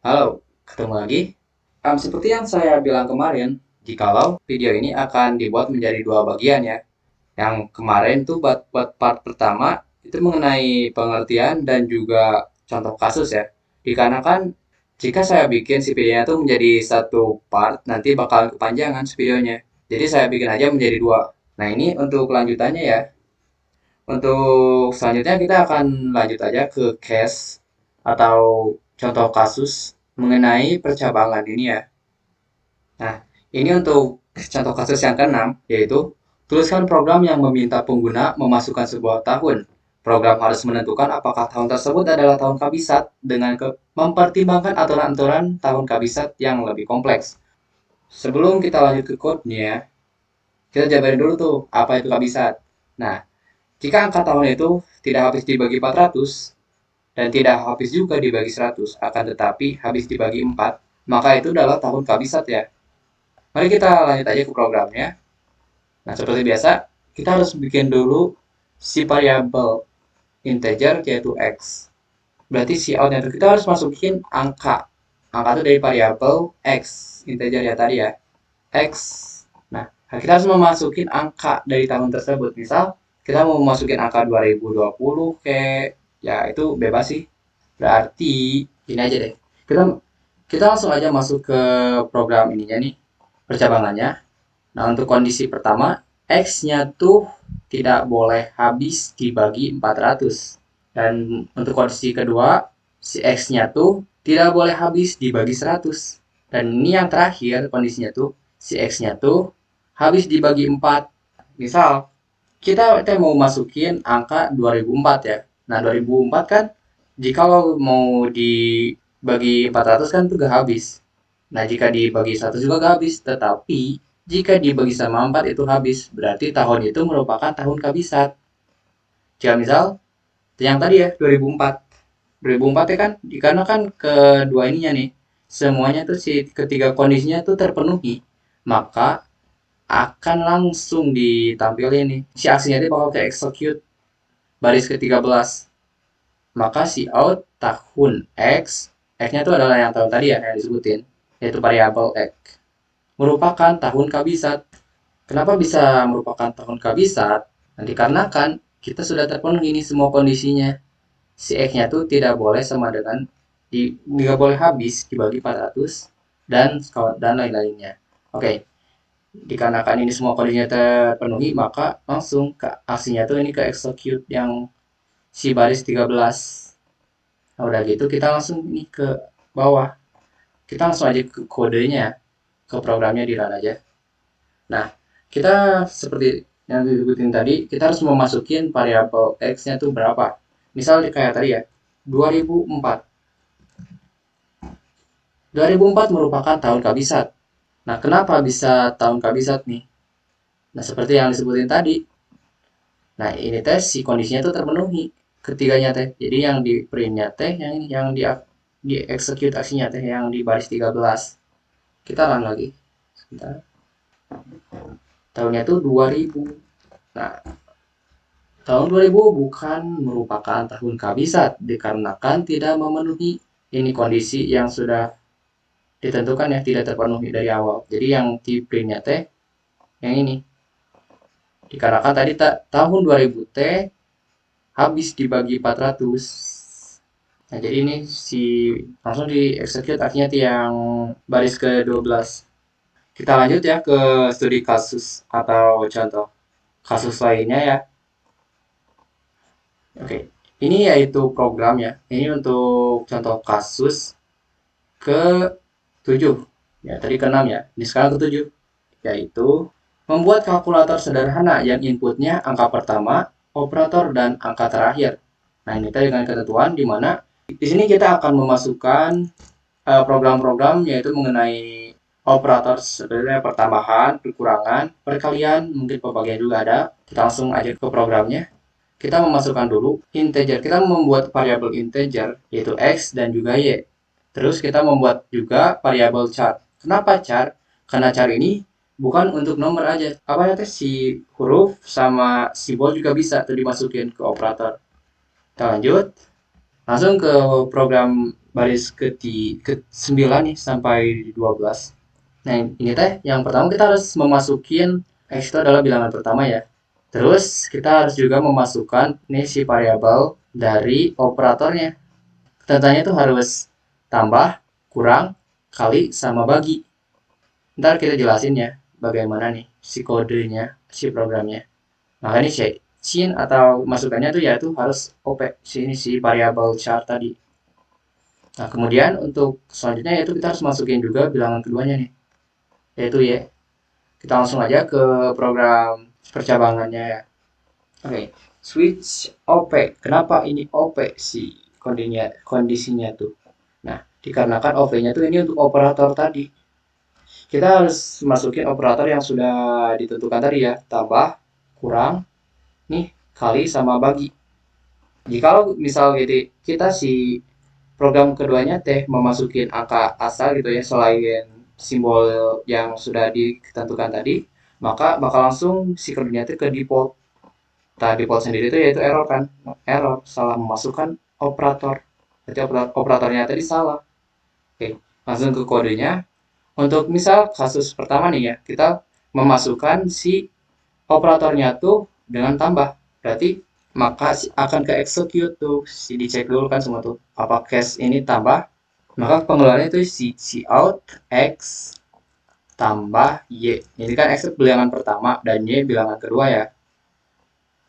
Halo, ketemu lagi. Seperti yang saya bilang kemarin, jikalau video ini akan dibuat menjadi dua bagian ya. Yang kemarin tuh buat part pertama itu mengenai pengertian dan juga contoh kasus ya. Dikarenakan jika saya bikin si videonya tuh menjadi satu part, nanti bakal kepanjangan si videonya. Jadi saya bikin aja menjadi dua. Nah ini untuk lanjutannya ya. Untuk selanjutnya kita akan lanjut aja ke case atau contoh kasus mengenai percabangan ini ya. Nah, ini untuk contoh kasus yang keenam, yaitu tuliskan program yang meminta pengguna memasukkan sebuah tahun. Program harus menentukan apakah tahun tersebut adalah tahun kabisat dengan mempertimbangkan aturan-aturan tahun kabisat yang lebih kompleks. Sebelum kita lanjut ke code-nya, kita jabarin dulu tuh apa itu kabisat. Nah, jika angka tahun itu tidak habis dibagi 400 dan tidak habis juga dibagi 100, akan tetapi habis dibagi 4, maka itu adalah tahun kabisat ya. Mari kita lanjut aja ke programnya. Nah, seperti biasa, kita harus bikin dulu si variabel integer yaitu x. Berarti si outnya itu kita harus masukin angka. Angka itu dari variabel x, integer ya tadi ya, x. Nah, kita harus memasukin angka dari tahun tersebut. Misal, kita mau masukin angka 2020 ke, ya itu bebas sih. Berarti ini aja deh. Kita kita langsung aja masuk ke program ininya nih, percabangannya. Nah, untuk kondisi pertama, X-nya tuh tidak boleh habis dibagi 400. Dan untuk kondisi kedua, si X-nya tuh tidak boleh habis dibagi 100. Dan ini yang terakhir kondisinya tuh, si X-nya tuh habis dibagi 4. Misal, kita mau masukin angka 2004 ya. Nah, 2004 kan, jika lo mau dibagi 400 kan tuh gak habis. Nah, jika dibagi 100 juga gak habis. Tetapi, jika dibagi sama 4 itu habis. Berarti tahun itu merupakan tahun kabisat. Jika misal, yang tadi ya, 2004. 2004 ya kan, dikarenakan kedua ininya nih, semuanya tuh si ketiga kondisinya tuh terpenuhi. Maka akan langsung ditampilin nih. Si aksinya itu bakal ke execute baris ke-13. Maka si out tahun X, X-nya itu adalah yang tahun tadi ya yang disebutin, yaitu variabel X. Merupakan tahun kabisat. Kenapa bisa merupakan tahun kabisat? Nah, dikarenakan kita sudah terpenuhi ini semua kondisinya. Si X-nya tuh tidak boleh sama dengan tidak boleh habis dibagi 400 dan lain-lainnya. Oke, dikarenakan ini semua kondisinya terpenuhi, maka langsung ke aksinya tuh ini ke execute yang si baris 13. Nah, udah gitu kita langsung ini ke bawah. Kita langsung aja ke kodenya, ke programnya di run aja. Nah, kita seperti yang disebutin tadi, kita harus memasukin variabel X-nya tuh berapa. Misal kayak tadi ya, 2004. 2004 merupakan tahun kabisat. Nah, kenapa bisa tahun kabisat nih? Nah, seperti yang disebutin tadi. Nah, ini teh si kondisinya tuh terpenuhi ketiganya teh. Jadi yang di printnya teh yang ini yang di execute aksinya teh yang di baris 13. Kita run lagi. Sebentar. Tahunnya tuh 2000. Nah, tahun 2000 bukan merupakan tahun kabisat dikarenakan tidak memenuhi ini kondisi yang sudah ditentukan ya tidak terpenuhi dari awal. Jadi yang di printnya teh yang ini. Dikarenakan tadi tahun 2000 teh habis dibagi 400. Nah, jadi ini si langsung di execute akhirnya yang baris ke-12. Kita lanjut ya ke studi kasus atau contoh kasus lainnya ya. Oke, ini yaitu program ya. Ini untuk contoh kasus ke-7. Ya, tadi ke-6 ya. Ini sekarang ke-7. Yaitu membuat kalkulator sederhana yang inputnya angka pertama, operator, dan angka terakhir. Nah, ini tadi dengan ketentuan di mana di sini kita akan memasukkan program-program yaitu mengenai operator sebenarnya pertambahan, kekurangan, perkalian, mungkin pembagian juga ada. Kita langsung aja ke programnya. Kita memasukkan dulu integer. Kita membuat variabel integer yaitu x dan juga y. Terus kita membuat juga variabel char. Kenapa char? Karena char ini bukan untuk nomor aja. Apa ya si huruf sama simbol juga bisa tuh dimasukin ke operator. Kita lanjut. Langsung ke program baris ke 9 nih sampai 12. Nah, ini teh yang pertama kita harus memasukin X itu adalah bilangan pertama ya. Terus kita harus juga memasukkan nih si variabel dari operatornya. Tandanya itu harus tambah, kurang, kali, sama bagi. Ntar kita jelasin ya bagaimana nih si kodenya, si programnya. Makanya si scene atau masukannya tuh yaitu harus OP si variabel char tadi. Nah, kemudian untuk selanjutnya yaitu kita harus masukin juga bilangan keduanya nih, yaitu Y. Kita langsung aja ke program percabangannya ya. Oke, switch OP. Kenapa ini OP si kondisinya tuh? Nah, dikarenakan OP-nya tuh ini untuk operator tadi. Kita harus masukin operator yang sudah ditentukan tadi ya, tambah, kurang, nih, kali sama bagi. Jikalau misal gitu, kita si program keduanya teh memasukin angka asal gitu ya selain simbol yang sudah ditentukan tadi, maka bakal langsung si keduanya itu ke default. Nah, default sendiri itu yaitu error kan, error salah memasukkan operator. Berarti operatornya tadi salah. Oke, langsung ke kodenya. Untuk misal kasus pertama nih ya, kita memasukkan si operatornya tuh dengan tambah. Berarti maka akan ke execute tuh, si dicek dulu kan semua tuh. Apa case ini tambah? Maka pengeluarannya itu si out x tambah y. Ini kan x bilangan pertama dan y bilangan kedua ya.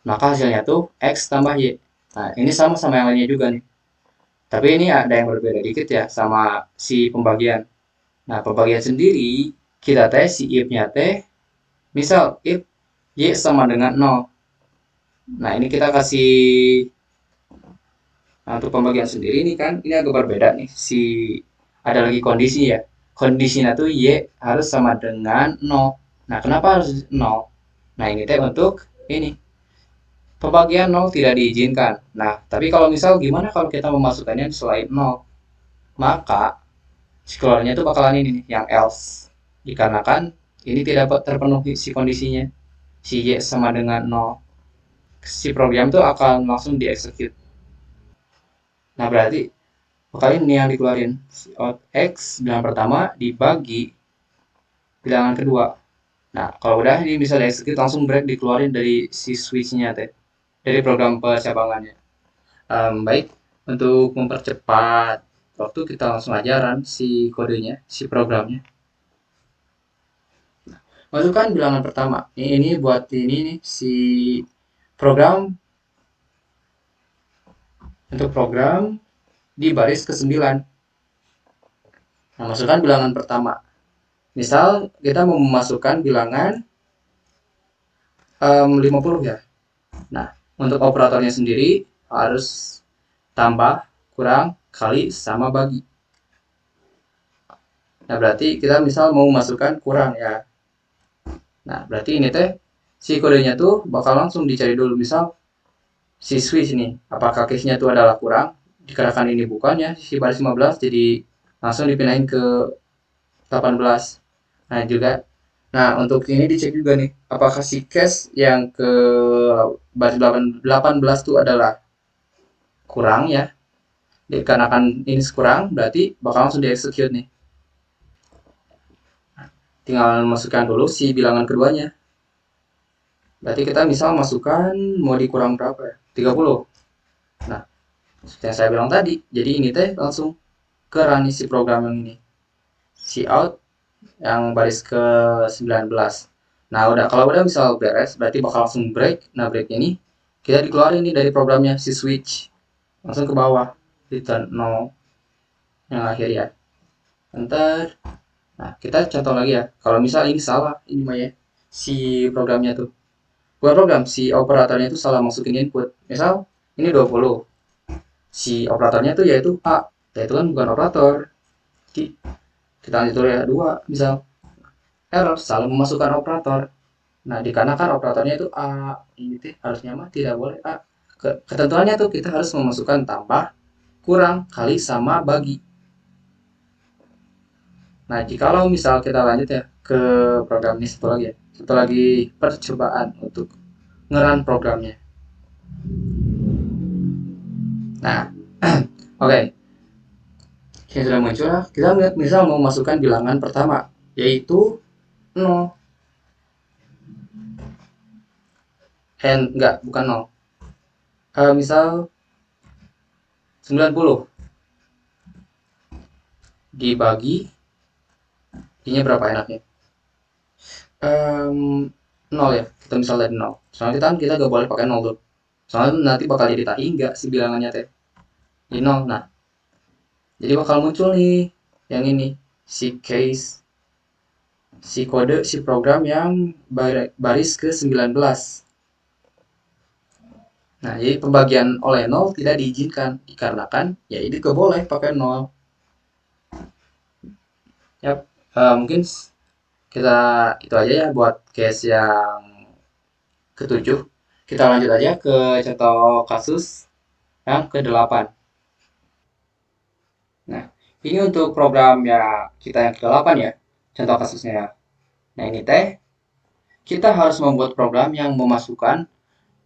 Maka hasilnya tuh x tambah y. Nah, ini sama yang lainnya juga nih. Tapi ini ada yang berbeda dikit ya sama si pembagian. Nah, pembagian sendiri kita teh si if-nya teh misal if y sama dengan 0. Nah, ini kita kasih, nah, untuk pembagian sendiri ini kan ini agak berbeda nih. Ada lagi kondisi ya. Kondisinya tuh y harus sama dengan 0. Nah, kenapa harus 0? Nah, ini teh untuk ini pembagian 0 tidak diizinkan. Nah, tapi kalau misal gimana kalau kita memasukkannya selain 0? Maka si keluarnya itu bakalan ini nih, yang else. Dikarenakan ini tidak terpenuhi si kondisinya. Si y sama dengan 0. Si program itu akan langsung dieksekut. Nah, berarti kali ini yang dikeluarin si out x bilangan pertama dibagi bilangan kedua. Nah, kalau udah ini bisa dieksekut langsung break dikeluarin dari si switch-nya teh, dari program percabangannya. Baik, untuk mempercepat waktu kita langsung aja run si kodenya, si programnya. Masukkan bilangan pertama. Ini buat ini nih si program, untuk program di baris ke-9. Nah, masukkan bilangan pertama. Misal kita mau memasukkan bilangan 50 ya. Nah, untuk operatornya sendiri harus tambah, kurang, kali, sama bagi. Nah, berarti kita misal mau memasukkan kurang ya. Nah, berarti ini teh si kodenya tuh bakal langsung dicari dulu. Misal si switch nih, apakah case-nya itu adalah kurang? Dikarenakan ini bukan ya, si baris 15 jadi langsung dipindahin ke 18. Nah, juga nah, untuk ini dicek juga nih, apakah si case yang ke baris 18 itu adalah kurang ya. Dikarenakan ini kurang, berarti bakal langsung dieksekut nih. Tinggal masukkan dulu si bilangan keduanya. Berarti kita misal masukkan mau dikurang berapa ya? 30. Nah, seperti yang saya bilang tadi, jadi ini teh langsung ke run si program yang ini. Si out yang baris ke 19. Nah, kalau udah misal beres, berarti bakal langsung break. Nah, break ini kita dikeluarin nih dari programnya si switch. Langsung ke bawah. Return 0 yang akhir ya. Enter. Nah, kita contoh lagi ya. Kalau misal ini salah, ini mah ya. Si programnya tuh. Bukan program, si operatornya itu salah masukin input. Misal, ini 20. Si operatornya tuh yaitu A. Yaitu kan bukan operator. Kita lanjut ya 2, misal. Error, salah memasukkan operator. Nah, dikarenakan operatornya itu A, ini tuh harusnya mah tidak boleh A. Ketentuannya tuh kita harus memasukkan tambah, kurang, kali, sama bagi. Nah, jikalau misal kita lanjut ya ke program ini satu lagi ya. Satu lagi percobaan untuk ngeran programnya. Nah, oke. Yang sudah muncul, kita misal mau masukkan bilangan pertama, yaitu 0. Enggak, bukan 0. Misal 90 dibagi, ini berapa enaknya? 0 ya, kita misal dari 0. Soalnya kita gak boleh pakai 0 tuh. Soalnya nanti bakal jadi tak hingga si bilangannya teh. Di 0. Nah, jadi bakal muncul nih yang ini, si case, si kode, si program yang baris ke 19. Nah, jadi pembagian oleh 0 tidak diizinkan dikarenakan ya ini gak boleh pakai 0. Ya, mungkin kita itu aja ya buat case yang ketujuh. Kita lanjut aja ke contoh kasus yang ke-8. Nah, ini untuk program ya kita yang ke-8 ya, contoh kasusnya ya. Nah, ini teh kita harus membuat program yang memasukkan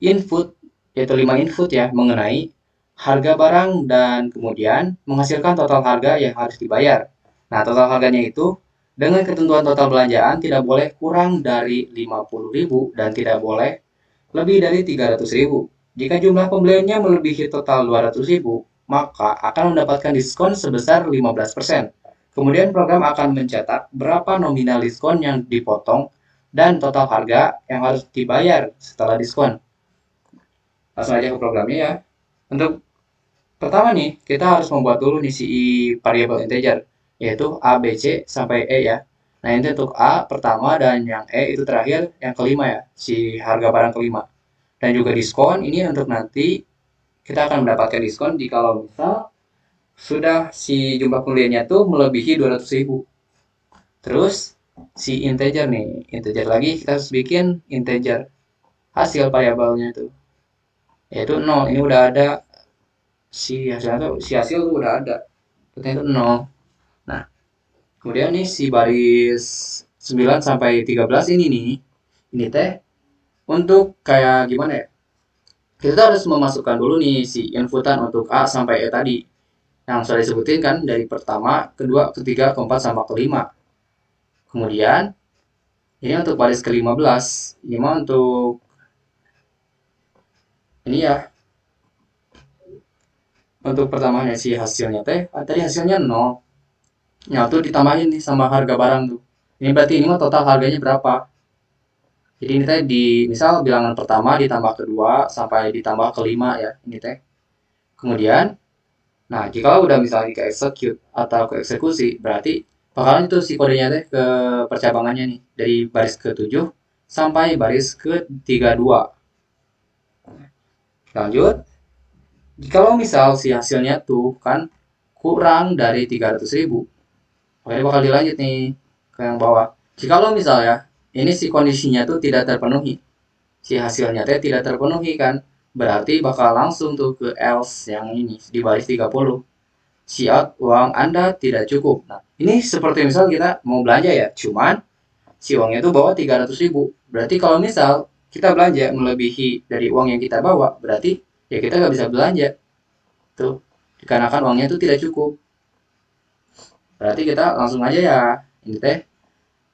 input, yaitu 5 input ya, mengenai harga barang dan kemudian menghasilkan total harga yang harus dibayar. Nah, total harganya itu dengan ketentuan total belanjaan tidak boleh kurang dari 50.000 dan tidak boleh lebih dari 300.000. Jika jumlah pembeliannya melebihi total 200.000, maka akan mendapatkan diskon sebesar 15%. Kemudian program akan mencatat berapa nominal diskon yang dipotong dan total harga yang harus dibayar setelah diskon. Langsung aja ke programnya ya. Untuk pertama nih, kita harus membuat dulu nih si variable integer, yaitu A, B, C, sampai E ya. Nah, ini untuk A pertama dan yang E itu terakhir, yang kelima ya, si harga barang kelima. Dan juga diskon, ini untuk nanti kita akan mendapatkan diskon jika misal sudah si jumlah pembeliannya tuh melebihi 200.000. Terus si integer nih, integer lagi kita harus bikin integer hasil variabelnya tuh, yaitu 0. Ini udah ada si hasil tuh udah ada, itu 0. Nah, kemudian nih si baris 9 sampai 13 ini teh untuk kayak gimana ya? Kita harus memasukkan dulu nih si inputan untuk A sampai E tadi yang sudah disebutin kan dari pertama, kedua, ketiga, keempat, sama kelima. Kemudian ini untuk baris ke-15, ini mah untuk ini ya, untuk pertamanya si hasilnya teh tadi hasilnya 0. Ya tuh ditambahin nih sama harga barang tuh. Ini berarti ini mah total harganya berapa? Jadi ini teh di misal bilangan pertama ditambah kedua sampai ditambah kelima ya ini teh. Kemudian, nah jika udah misalnya ke execute atau ke eksekusi, berarti bakalan itu si kodenya teh ke percabangannya nih dari baris ke-7 sampai baris ke-32. Lanjut, jikalau misal si hasilnya tuh kan kurang dari 300.000, oke bakal dilanjut nih ke yang bawah. Jikalau misal ya, ini si kondisinya tuh tidak terpenuhi, si hasilnya teh tidak terpenuhi kan, berarti bakal langsung tuh ke else yang ini di baris 30. Siap, uang Anda tidak cukup. Nah, ini seperti misal kita mau belanja ya, cuman si uangnya itu bawa 300.000. Berarti kalau misal kita belanja melebihi dari uang yang kita bawa, berarti ya kita nggak bisa belanja. Tuh, dikarenakan uangnya itu tidak cukup. Berarti kita langsung aja ya, ini teh.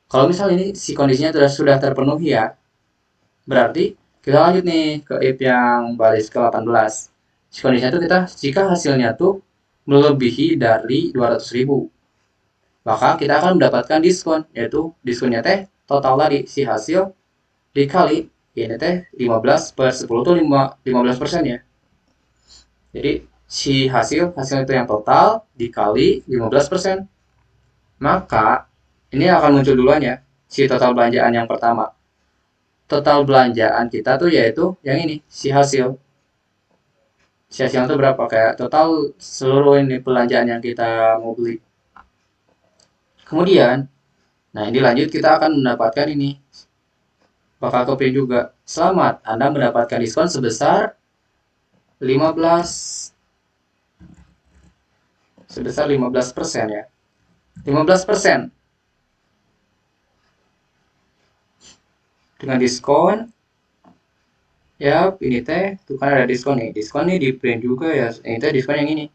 Kalau misal ini si kondisinya sudah terpenuhi ya, berarti kita lanjut nih ke if yang baris ke-18. Si kondisinya itu kita jika hasilnya tuh melebihi dari 200.000, maka kita akan mendapatkan diskon, yaitu diskonnya teh total tadi si hasil dikali ini teh 15/10 tuh 15% ya. Jadi si hasil itu yang total dikali 15%. Maka ini akan muncul duluan ya si total belanjaan yang pertama. Total belanjaan kita tuh yaitu yang ini si hasil. Si hasil itu berapa? Kayak total seluruh ini belanjaan yang kita mau beli. Kemudian, nah ini lanjut kita akan mendapatkan ini bakal copy juga. Selamat, Anda mendapatkan diskon sebesar 15% ya. 15% dengan diskon ya. Ini teh tuh kan ada diskon nih, diskon nih di print juga ya, ini teh diskon yang ini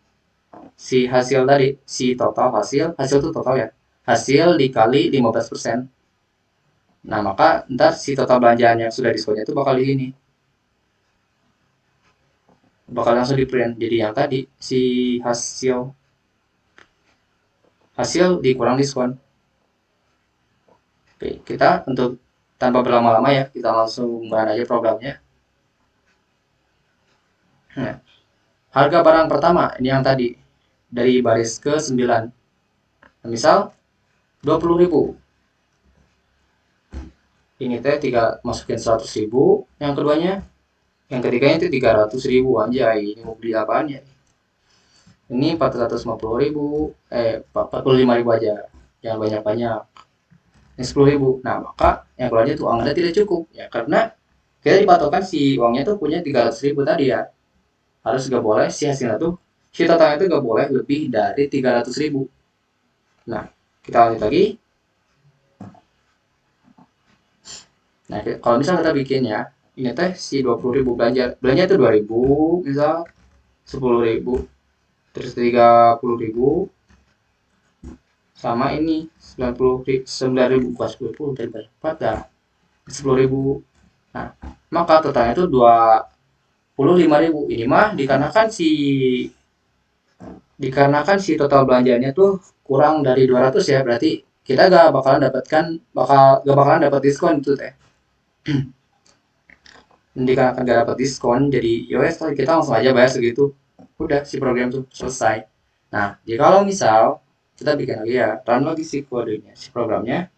si hasil tadi, si total hasil itu total ya, hasil dikali 15%. Nah, maka ntar si total belanjaan yang sudah diskonnya itu bakal di ini, bakal langsung di print. Jadi yang tadi si hasil dikurang diskon. Oke, kita untuk tanpa berlama-lama ya, kita langsung run aja programnya. Nah, harga barang pertama ini yang tadi dari baris ke 9. Nah, misal 20.000. Ini teh masukin 100.000, yang keduanya, yang ketiganya itu 300.000. Anjay, ini mau beli apaan ya? Ini 450.000, 45.000 aja, jangan banyak-banyak. Ini 10.000. Nah, maka yang keluarnya tuh uang Anda tidak cukup ya, karena kita dipatokan si uangnya tuh punya 300.000 tadi ya. Harus gak boleh si hasilnya tuh, si totalnya itu gak boleh lebih dari 300.000. Nah, kita lanjut lagi. Nah, kalau misal kita bikin ya, ini teh si 20.000 belanja itu 2.000, misal 10.000, terus 30.000, sama ini 9.000 bukan 10.000 tadi berapa dah, 10.000. Nah, maka totalnya itu 25.000. Ini mah dikarenakan si total belanjanya tuh kurang dari 200 ya, berarti kita gak bakalan dapat diskon itu teh. Dikarenakan gak dapat diskon, jadi yowes kita langsung aja bayar segitu, udah si program tuh selesai. Nah, jika kalau misal kita bikin lagi ya, run lagi si kodenya, si programnya.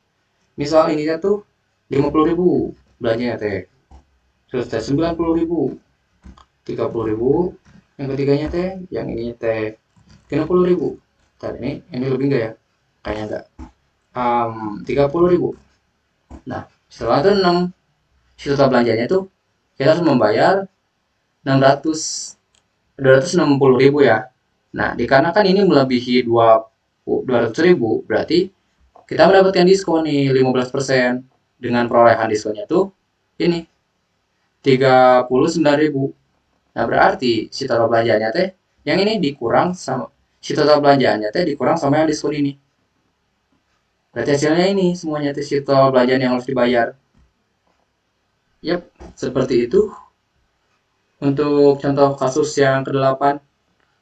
Misal ini tuh 50.000 belanjanya teh, terus teh 90.000, 30.000, yang ketiganya teh, yang ini teh 30.000. Tadi ini lebih enggak ya? Kayaknya enggak. 30.000. Nah, setelah itu 6, si total belanjanya tuh kita harus membayar 260.000 ya. Nah, dikarenakan ini melebihi 200.000, berarti kita mendapatkan diskon nih 15%. Dengan perolehan diskonnya tuh ini 39.000. Nah, berarti si total belanjaannya teh yang ini dikurang sama si total belanjaannya teh dikurang sama yang diskon ini. Berarti hasilnya ini semuanya teh si total belanjaan yang harus dibayar. Yap, seperti itu untuk contoh kasus yang ke-8.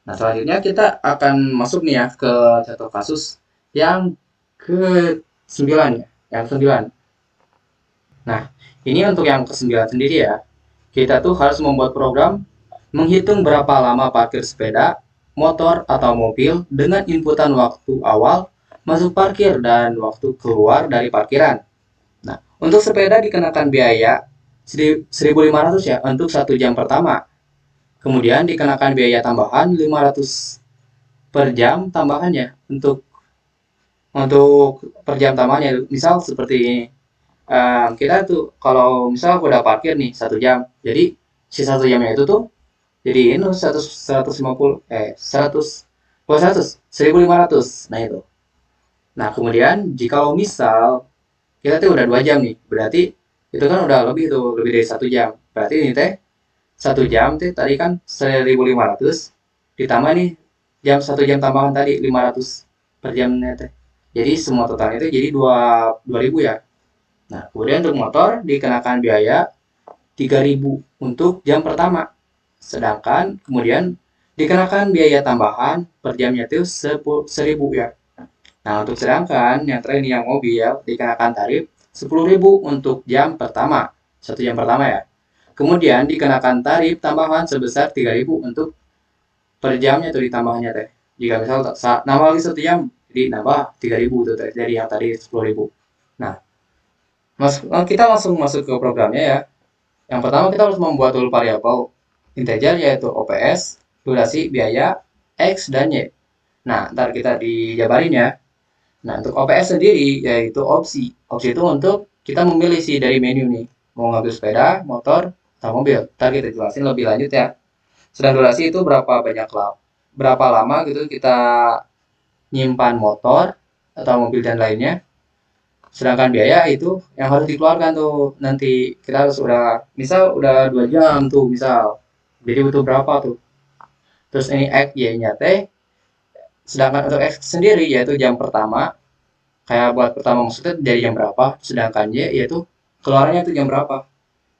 Nah, selanjutnya kita akan masuk nih ya ke contoh kasus yang ke-9 ya, yang ke-9. Nah, ini untuk yang ke-9 sendiri ya. Kita tuh harus membuat program menghitung berapa lama parkir sepeda, motor, atau mobil dengan inputan waktu awal masuk parkir dan waktu keluar dari parkiran. Nah, untuk sepeda dikenakan biaya 1.500 ya untuk 1 jam pertama. Kemudian dikenakan biaya tambahan 500 per jam tambahannya untuk per jam tambahannya. Misal seperti kita tuh kalau misal udah parkir nih 1 jam, jadi si 1 jamnya itu tuh jadi ini 150 100 100 1.500. Nah itu. Nah, kemudian jika misal kita tuh udah 2 jam nih, berarti itu kan udah lebih dari 1 jam. Berarti ini teh 1 jam teh tadi kan 1.500 ditambah nih 1 jam tambahan tadi 500 per jamnya teh. Jadi semua totalnya itu jadi 2.000 ya. Nah, kemudian untuk motor dikenakan biaya 3.000 untuk jam pertama. Sedangkan kemudian dikenakan biaya tambahan per jamnya itu 1.000 ya. Nah, untuk sedangkan yang terakhir yang mobil dikenakan tarif 10.000 untuk jam pertama. 1 jam pertama ya. Kemudian dikenakan tarif tambahan sebesar 3.000 untuk per jamnya itu ditambahnya teh. Jika misal nambah lagi 1 jam, jadi nambah 3.000 itu teh dari yang tadi 10.000. Nah, kita langsung masuk ke programnya ya. Yang pertama kita harus membuat dulu variabel integer yaitu OPS, durasi, biaya, X, dan Y. Nah, ntar kita dijabarin ya. Nah, untuk OPS sendiri yaitu opsi. Opsi itu untuk kita memilih sih dari menu nih. Mau ngambil sepeda, motor, atau mobil. Ntar kita jelasin lebih lanjut ya. Sedang durasi itu berapa lama gitu kita nyimpan motor atau mobil dan lainnya. Sedangkan biaya itu yang harus dikeluarkan tuh nanti kita harus misal udah 2 jam tuh misal, jadi butuh berapa tuh. Terus ini X Y nya teh Sedangkan untuk X sendiri yaitu jam pertama, kayak buat pertama maksudnya dari jam berapa, sedangkan Y yaitu keluarnya itu jam berapa.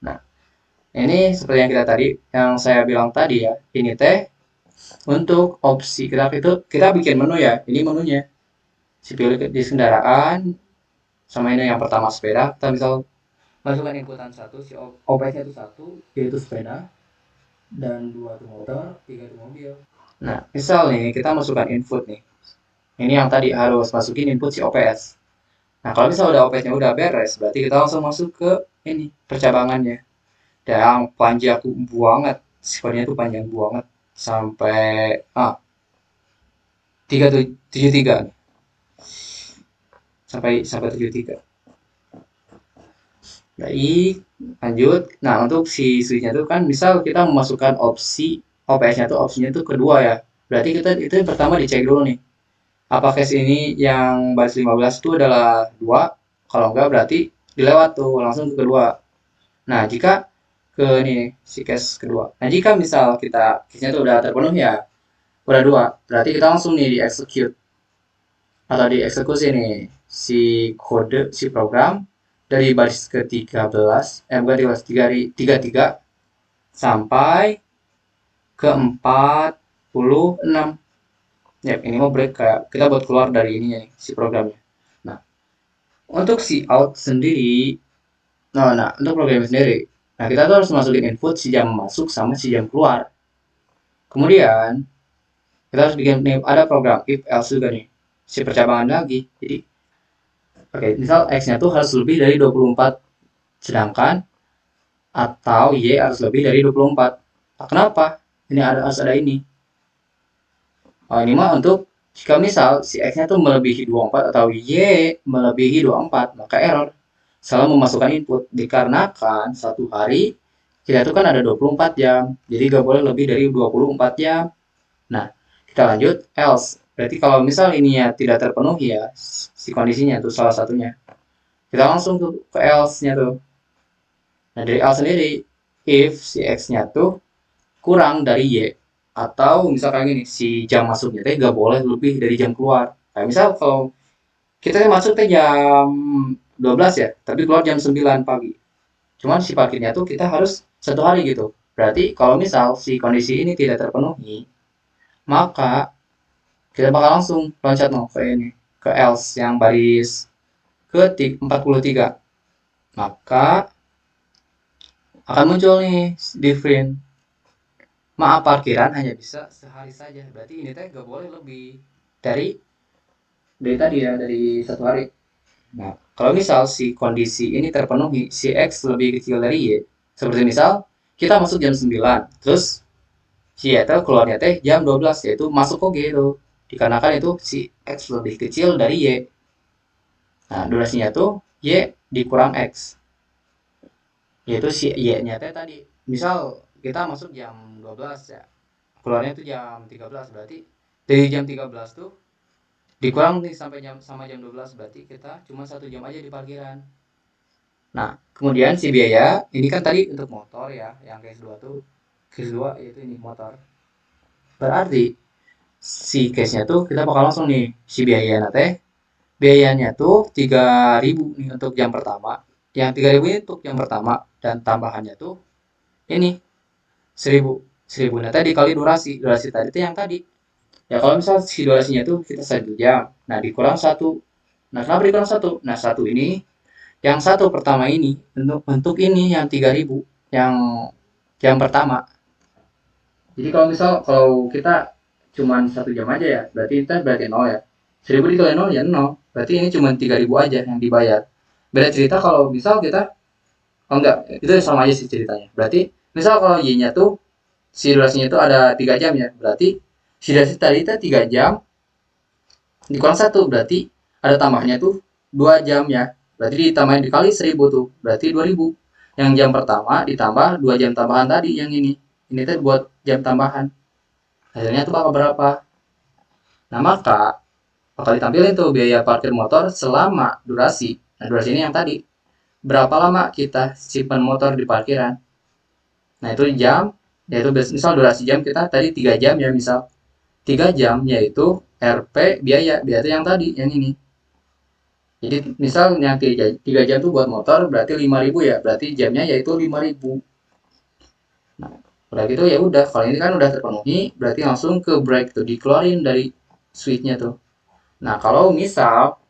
Nah, ini seperti yang kita tadi, yang saya bilang tadi ya, ini teh untuk opsi kita bikin menu ya, ini menunya. Si pilih di kendaraan, sama ini yang pertama sepeda, kita misal masukkan inputan satu, si OPS-nya itu satu, yaitu sepeda, dan dua itu motor, tiga itu mobil. Nah, misal nih kita masukkan input nih. Ini yang tadi harus masukin input si OPS. Nah, kalau misal udah OPS-nya udah beres, berarti kita langsung masuk ke ini percabangannya. Dan yang panjang banget, skornya itu panjang banget sampai 373 sampai sampai 73. Baik, lanjut. Nah, untuk si switch-nya itu kan misal kita memasukkan opsi OPS-nya tuh opsinya itu kedua ya. Berarti kita itu yang pertama dicek dulu nih. Apakah ini yang baris 15 itu adalah 2? Kalau enggak berarti dilewat tuh langsung ke kedua. Nah, jika ke ini si case kedua. Nah, jika misal kita case-nya itu udah terpenuhi ya, udah 2, berarti kita langsung nih di execute atau dieksekusi nih si kode si program dari baris ke-13 bukan 13 33 sampai ke 46. Ya, ini mau break kayak kita buat keluar dari ini ya, si programnya. Nah, untuk si out sendiri, untuk program sendiri, nah kita tuh harus masukin input si jam masuk sama si jam keluar. Kemudian kita harus bikin nih, ada program if else juga nih, si percabangan lagi. Jadi, oke, misal x-nya tuh harus lebih dari 24, sedangkan atau y harus lebih dari 24. Nah, kenapa? Ini harus ada ini. Oh, ini mah untuk jika misal si X-nya tuh melebihi 24 atau Y melebihi 24, maka error. Salah memasukkan input. Dikarenakan satu hari kita tuh kan ada 24 jam. Jadi gak boleh lebih dari 24 jam. Nah, kita lanjut else. Berarti kalau misal ini ya tidak terpenuhi ya, si kondisinya tuh salah satunya. Kita langsung tuh ke else-nya tuh. Nah, dari else sendiri, if si X-nya tuh kurang dari Y, atau misalkan gini si jam masuknya teh gak boleh lebih dari jam keluar. Kayak misal kalau kita masuk teh jam 12 ya tapi keluar jam 9 pagi, cuman si parkirnya tuh kita harus satu hari gitu. Berarti kalau misal si kondisi ini tidak terpenuhi, maka kita bakal langsung loncat ke ini ke else yang baris ke 43. Maka akan muncul nih different. Maaf, parkiran hanya bisa sehari saja. Berarti ini teh gak boleh lebih dari tadi ya, dari satu hari. Nah, kalau misal si kondisi ini terpenuhi, si X lebih kecil dari Y, seperti misal kita masuk jam 9, terus si Y teh keluarnya teh jam 12, yaitu masuk oke itu. Dikarenakan itu si X lebih kecil dari Y. Nah, durasinya tuh Y dikurang X. Yaitu si Y-nya teh tadi. Misal kita masuk jam 12 ya, keluarnya itu jam 13, berarti dari jam 13 tuh dikurang nih sampai jam 12, berarti kita cuma 1 jam aja di parkiran. Nah, kemudian si biaya ini kan tadi untuk motor ya, yang case 2 tuh case 2 yaitu ini motor. Berarti si case-nya tuh kita bakal langsung nih si biayanya tuh 3.000 nih untuk jam pertama. Yang 3.000 ini untuk jam pertama dan tambahannya tuh ini 1.000. 1.000 nah tadi kali durasi. Durasi tadi itu yang tadi. Ya kalau misal si durasinya tuh kita 1 jam. Nah, dikurang 1. Nah, kenapa dikurang 1? Nah, 1 ini yang satu pertama ini untuk ini yang 3.000 yang jam pertama. Jadi kalau kita cuma 1 jam aja ya, berarti kita berarti 0 ya. 1.000 dikali 0 ya 0. Berarti ini cuma 3.000 aja yang dibayar. Beda cerita kalau misal kita, oh enggak, itu sama aja sih ceritanya. Berarti misal kalau Y-nya tuh si durasinya itu ada 3 jam ya, berarti si durasi tadi itu 3 jam dikurang 1, berarti ada tambahnya tuh 2 jam ya. Berarti ditambahin dikali 1.000 tuh, berarti 2.000. Yang jam pertama ditambah 2 jam tambahan tadi yang ini. Ini tuh buat jam tambahan. Hasilnya tuh bakal berapa? Nah, maka bakal ditampilin tuh biaya parkir motor selama durasi. Nah, durasi ini yang tadi. Berapa lama kita simpan motor di parkiran? Nah, itu jam, yaitu misal durasi jam kita tadi 3 jam ya misal. 3 jam yaitu RP biaya itu yang tadi, yang ini. Jadi misal yang 3 jam tuh buat motor berarti 5.000 ya, berarti jamnya yaitu 5.000. Nah, udah gitu ya udah, kalau ini kan udah terpenuhi, berarti langsung ke break tuh, dikeluarin dari switchnya tuh. Nah, kalau misal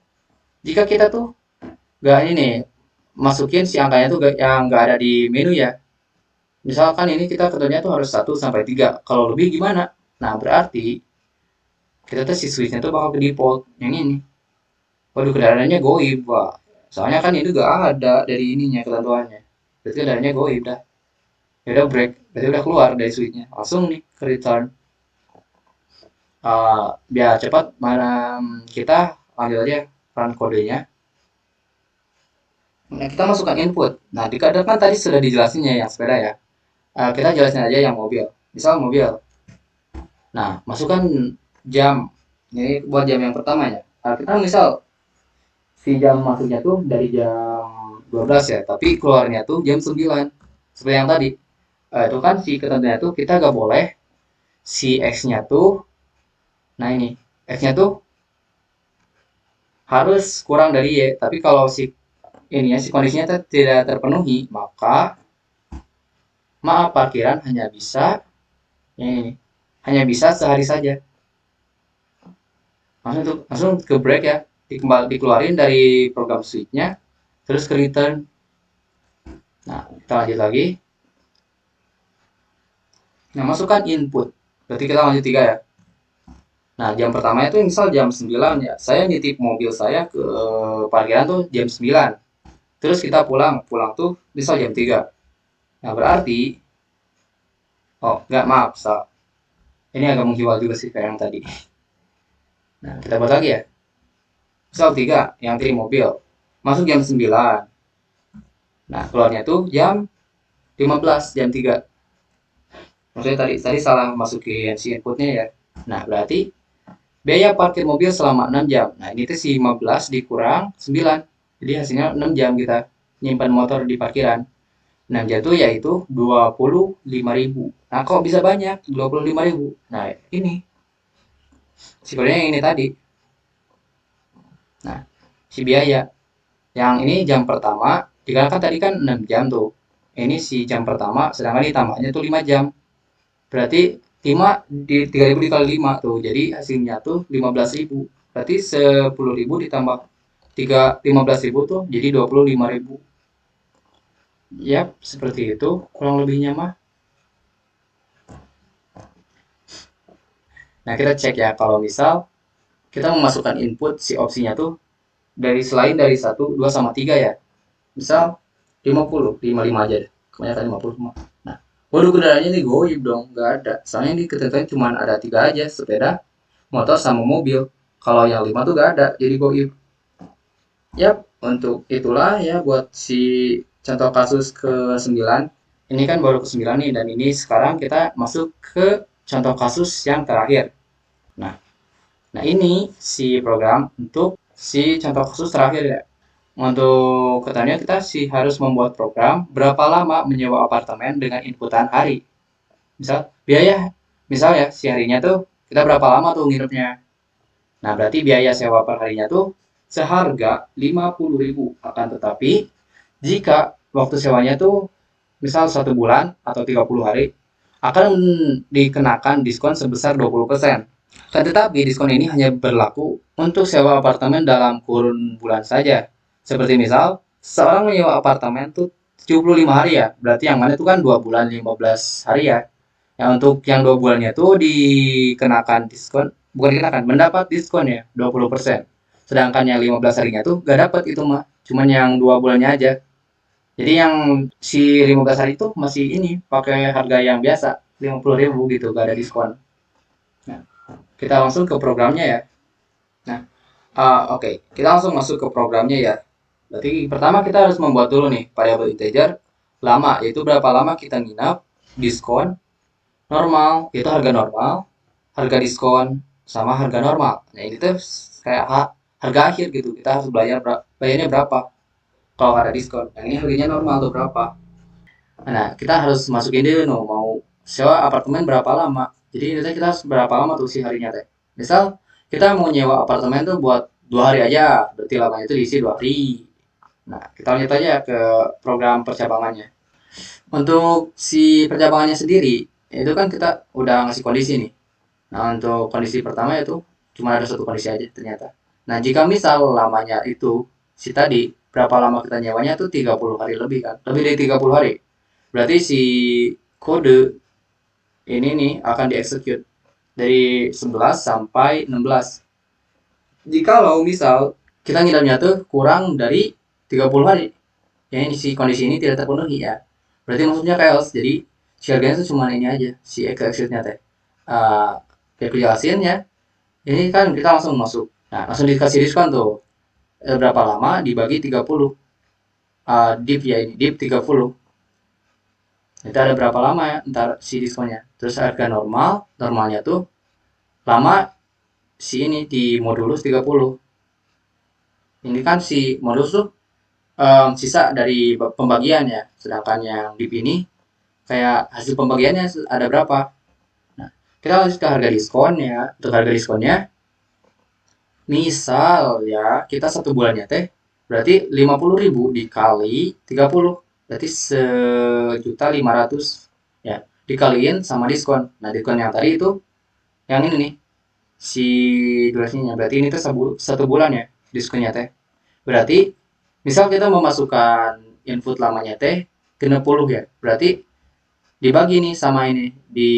jika kita tuh gak ini nih, masukin si angkanya tuh yang gak ada di menu ya. Misalkan ini kita ketentunya tuh harus 1 sampai 3. Kalau lebih gimana? Nah, berarti kita tuh si switchnya tuh bakal ke default yang ini. Waduh, kendaraannya goib, Pak. Soalnya kan itu gak ada dari ininya ketentuannya. Berarti kendaraannya goib dah. Ya udah break, berarti udah keluar dari switchnya. Langsung nih ke return. Biar cepat, mana kita lanjut aja run kodenya. Nah, kita masukkan input. Nah, di kadang kan tadi sudah dijelasin ya yang sepeda ya. Kita jelasin aja yang mobil. Misal mobil. Nah, masukkan jam. Ini buat jam yang pertamanya. Kita misal si jam masuknya tuh dari jam 12 ya, tapi keluarnya tuh jam 9. Seperti yang tadi. Itu kan si ketentuannya tuh kita gak boleh si X-nya tuh, nah ini, X-nya tuh harus kurang dari Y. Tapi kalau si ini ya, si kondisinya tidak terpenuhi, maka maaf parkiran hanya bisa ini, hanya bisa sehari saja. Langsung ke break ya, dikeluarin dari program switch-nya, terus ke return. Nah, kita lanjut lagi. Nah, masukkan input. Berarti kita lanjut 3 ya. Nah, jam pertama itu misal jam 9 ya. Saya nitip mobil saya ke parkiran tuh jam 9. Terus kita pulang tuh misal jam 3. Nah, berarti enggak, maaf, salah. Ini agak menghiwal juga sih kayak yang tadi. Nah, kita buat lagi ya. Misal 3, yang tadi mobil. Masuk jam 9. Nah, keluarnya tuh jam 15, jam 3. Maksudnya tadi salah masukin si inputnya ya. Nah, berarti biaya parkir mobil selama 6 jam. Nah, ini tuh si 15 dikurang 9. Jadi hasilnya 6 jam kita nyimpan motor di parkiran. 6 jam itu yaitu 25.000. Nah, kok bisa banyak 25.000? Nah, ini sebenarnya yang ini tadi. Nah, si biaya. Yang ini jam pertama, dikarenakan tadi kan 6 jam tuh. Ini si jam pertama, sedangkan ditambahnya tuh 5 jam. Berarti 5 di 3.000 dikali 5 tuh. Jadi hasilnya tuh 15.000. Berarti 10.000 ditambah 15.000 tuh jadi 25.000. Yap, seperti itu kurang lebihnya mah. Nah, kita cek ya kalau misal kita memasukkan input si opsinya tuh dari selain dari 1, 2 sama 3 ya. Misal 50, 55 aja deh. Kebanyakan 50 semua. Nah, waduh kendaraannya nih goib dong, nggak ada. Soalnya ini ketentuan cuma ada 3 aja, sepeda, motor sama mobil. Kalau yang 5 tuh nggak ada, jadi goib. Yap, untuk itulah ya buat si contoh kasus ke-9. Ini kan baru ke-9 nih, dan ini sekarang kita masuk ke contoh kasus yang terakhir. Nah, ini si program untuk si contoh kasus terakhir ya. Untuk ketentuannya kita sih harus membuat program berapa lama menyewa apartemen dengan inputan hari. Misal biaya, misal ya si harinya tuh kita berapa lama tuh nginepnya. Nah, berarti biaya sewa per harinya tuh seharga 50.000. Akan tetapi jika waktu sewanya tuh misal 1 bulan atau 30 hari, akan dikenakan diskon sebesar 20%. Kan tetapi diskon ini hanya berlaku untuk sewa apartemen dalam kurun bulan saja. Seperti misal, seorang menyewa apartemen tuh 75 hari ya. Berarti yang mana itu kan 2 bulan 15 hari ya. Yang untuk yang 2 bulannya tuh dikenakan diskon, bukan dikenakan, mendapat diskon ya 20%. Sedangkan yang 15 harinya tuh gak dapat itu mah. Cuman yang 2 bulannya aja. Jadi yang si 15 hari itu masih ini pakai harga yang biasa 50.000 gitu, gak ada diskon. Nah, kita langsung ke programnya ya. Nah, oke, kita langsung masuk ke programnya ya. Berarti pertama kita harus membuat dulu nih variabel integer lama, yaitu berapa lama kita nginap, diskon, normal, yaitu harga normal, harga diskon, sama harga normal. Nah, ini tuh kayak harga akhir gitu. Kita harus bayarnya berapa kalau ada diskon. Yang ini harganya normal tuh berapa. Nah, kita harus masukin dulu no, mau sewa apartemen berapa lama. Jadi ini kita harus berapa lama tuh si harinya teh. Misal kita mau nyewa apartemen tuh buat 2 hari aja, berarti lamanya itu diisi 2 hari. Nah, kita lanjut aja ke program percabangannya. Untuk si percabangannya sendiri, itu kan kita udah ngasih kondisi nih. Nah, untuk kondisi pertama itu cuma ada satu kondisi aja ternyata. Nah, jika misal lamanya itu si tadi berapa lama kita nyewanya tuh 30 hari lebih kan. Lebih dari 30 hari. Berarti si kode ini nih akan dieksekut dari 11 sampai 16. Jikalau misal kita ngidamnya tuh kurang dari 30 hari, ya ini si kondisi ini tidak terpenuhi ya. Berarti maksudnya chaos. Jadi si harganya tuh cuma ini aja, si exitnya teh. Ya jelasin ya. Ini kan kita langsung masuk. Nah, langsung dikasih diskon tuh. Berapa lama dibagi 30. Dip ya ini, dip 30. Itu ada berapa lama ya ntar si diskonnya. Terus harga normal, normalnya tuh lama si ini di modulus 30. Ini kan si modulus tuh sisa dari pembagian ya. Sedangkan yang dip ini kayak hasil pembagiannya ada berapa. Nah, kita lanjut ke harga diskon ya. Untuk harga diskonnya, misal ya kita 1 bulannya teh berarti 50.000 dikali 30, berarti 1.500.000 ya, dikaliin sama diskon. Nah, diskon yang tadi itu yang ini nih si durasinya, berarti ini tuh 1 bulan ya diskonnya teh. Berarti misal kita memasukkan input lamanya teh ke 60 ya, berarti dibagi nih sama ini di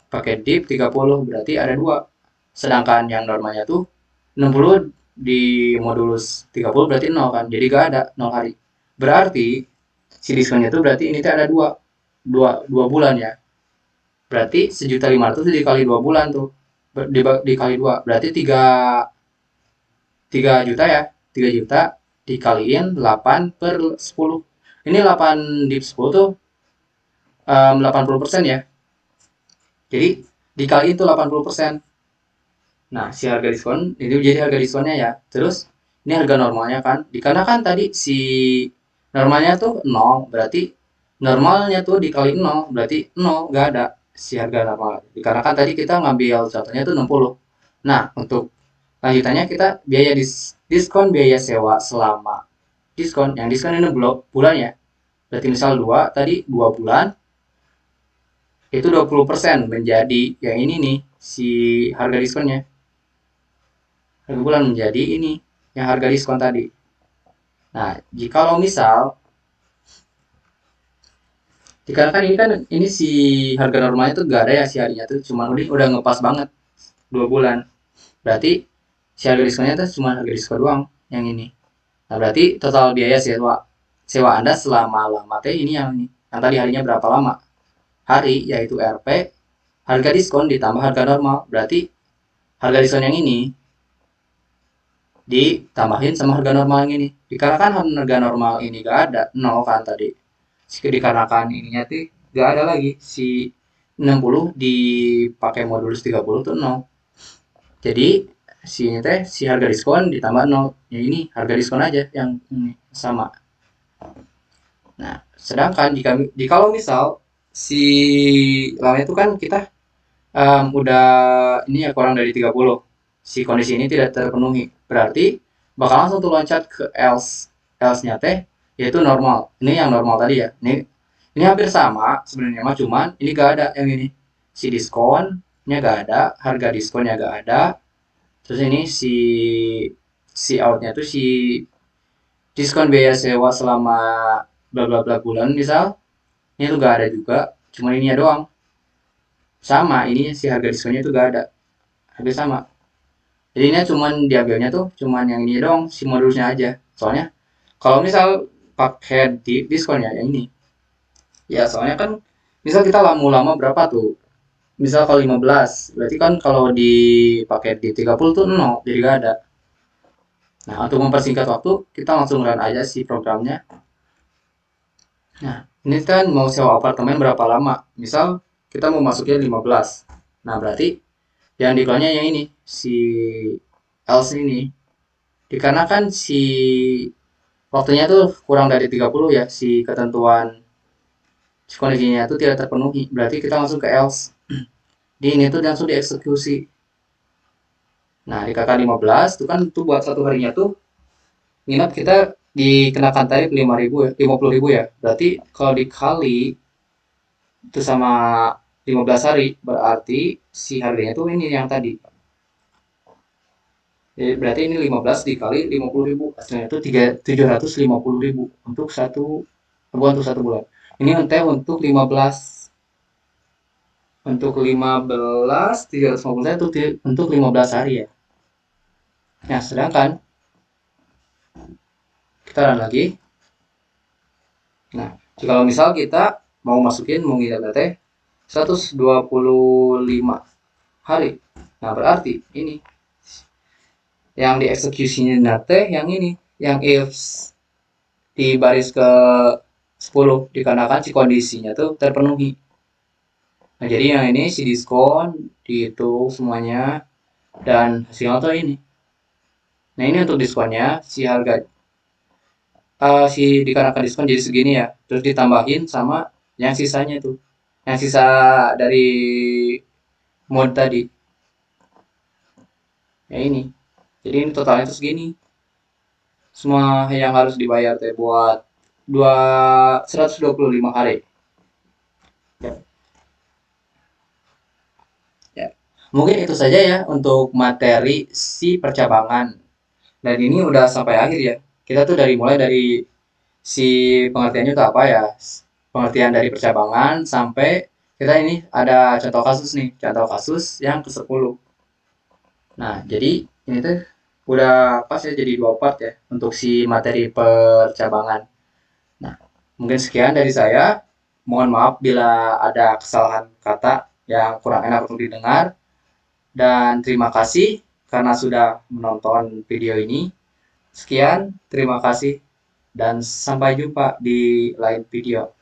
pakai div 30, berarti ada 2. Sedangkan yang normalnya tuh 60 di modulus 30 berarti 0 kan. Jadi gak ada 0 hari. Berarti si diskonnya tuh berarti ini tuh ada 2. 2 bulan ya. Berarti 1.500.000 dikali 2 bulan tuh. Dikali 2 berarti 3 juta ya. 3 juta dikaliin 8/10. Ini 8 di 10 tuh 80% ya. Jadi dikali itu 80%. Nah, si harga diskon itu jadi harga diskonnya ya. Terus ini harga normalnya kan. Dikarenakan tadi si normalnya tuh 0, berarti normalnya tuh dikali 0, berarti 0 gak ada si harga normal. Dikarenakan tadi kita ngambil contohnya tuh 60. Nah, untuk lanjutannya kita biaya diskon biaya sewa selama diskon. Yang diskon ini bulan ya. Berarti misal 2 tadi 2 bulan itu 20% menjadi yang ini nih si harga diskonnya. Harga bulan menjadi ini yang harga diskon tadi. Nah, jikalau misal dikarenakan ini kan ini si harga normalnya tuh gak ada ya si harinya tuh cuma udah ngepas banget 2 bulan. Berarti si harga diskonnya tuh cuma harga diskon doang yang ini. Nah, berarti total biaya sewa Anda selama lama teh ini yang ini. Yang tadi harinya berapa lama? Hari yaitu RP, harga diskon ditambah harga normal. Berarti harga diskon yang ini ditambahin sama harga normal yang ini. Dikarenakan harga normal ini gak ada, 0 kan tadi. Dikarenakan ininya tuh gak ada lagi. Si 60 dipakai modulus 30 tuh 0. Jadi si ini teh si harga diskon ditambah 0. Ya ini harga diskon aja yang ini sama. Nah, sedangkan jikalau misal si lama itu kan kita udah ini ya kurang dari 30, si kondisi ini tidak terpenuhi, berarti bakal langsung tuh loncat ke else-nya teh yaitu normal. Ini yang normal tadi ya, ini hampir sama sebenarnya mah, cuman ini gak ada yang ini si diskonnya gak ada, harga diskonnya gak ada. Terus ini si outnya tuh si diskon biaya sewa selama bla bla bla bulan misal, ini tuh gak ada juga, cuma ini ya doang. Sama ini si harga diskonnya tuh gak ada, hampir sama. Jadi ini cuman diambilnya tuh cuman yang ini dong si modulnya aja. Soalnya kalau misal pakai di diskon ya yang ini. Ya soalnya kan misal kita lama berapa tuh? Misal kalau 15, berarti kan kalau dipakai di 30 tuh 0, jadi gak ada. Nah, untuk mempersingkat waktu, kita langsung run aja si programnya. Nah, ini kan mau sewa apartemen berapa lama? Misal kita mau masuknya 15. Nah, berarti yang dikeluarnya yang ini, si else ini. Dikarenakan si waktunya tuh kurang dari 30 ya, si ketentuan si kondisinya itu tidak terpenuhi. Berarti kita langsung ke else. Di ini tuh langsung dieksekusi. Nah, di KK 15 itu kan tuh buat satu harinya tuh nginap kita dikenakan tarif 5.000 ya, 50.000 ya. Berarti kalau dikali itu sama 15 hari berarti si harganya tuh ini yang tadi. Jadi berarti ini 15 dikali 50.000 hasilnya itu 750.000 untuk bukan untuk satu bulan. Ini untuk 15 untuk 350 itu untuk 15 hari ya. Nah, sedangkan kita run lagi. Nah, kalau misal kita mau masukin mau ngirim teh 125 hari. Nah, berarti ini yang dieksekusinya teh yang ini, yang if di baris ke 10 dikarenakan si kondisinya tuh terpenuhi. Nah, jadi yang ini si diskon dihitung semuanya dan hasilnya tuh ini. Nah, ini untuk diskonnya si harga si dikarenakan diskon jadi segini ya. Terus ditambahin sama yang sisanya itu. Yang sisa dari mode tadi. Ya ini. Jadi ini totalnya itu segini. Semua yang harus dibayar teh buat 125 hari. Ya, ya. Mungkin itu saja ya untuk materi si percabangan. Dan ini udah sampai akhir ya. Kita tuh mulai dari si pengertiannya itu apa ya? Pengertian dari percabangan sampai kita ini ada contoh kasus nih, contoh kasus yang ke-10. Nah, jadi ini tuh udah pas ya jadi 2 part ya untuk si materi percabangan. Nah, mungkin sekian dari saya. Mohon maaf bila ada kesalahan kata yang kurang enak untuk didengar. Dan terima kasih karena sudah menonton video ini. Sekian, terima kasih, dan sampai jumpa di lain video.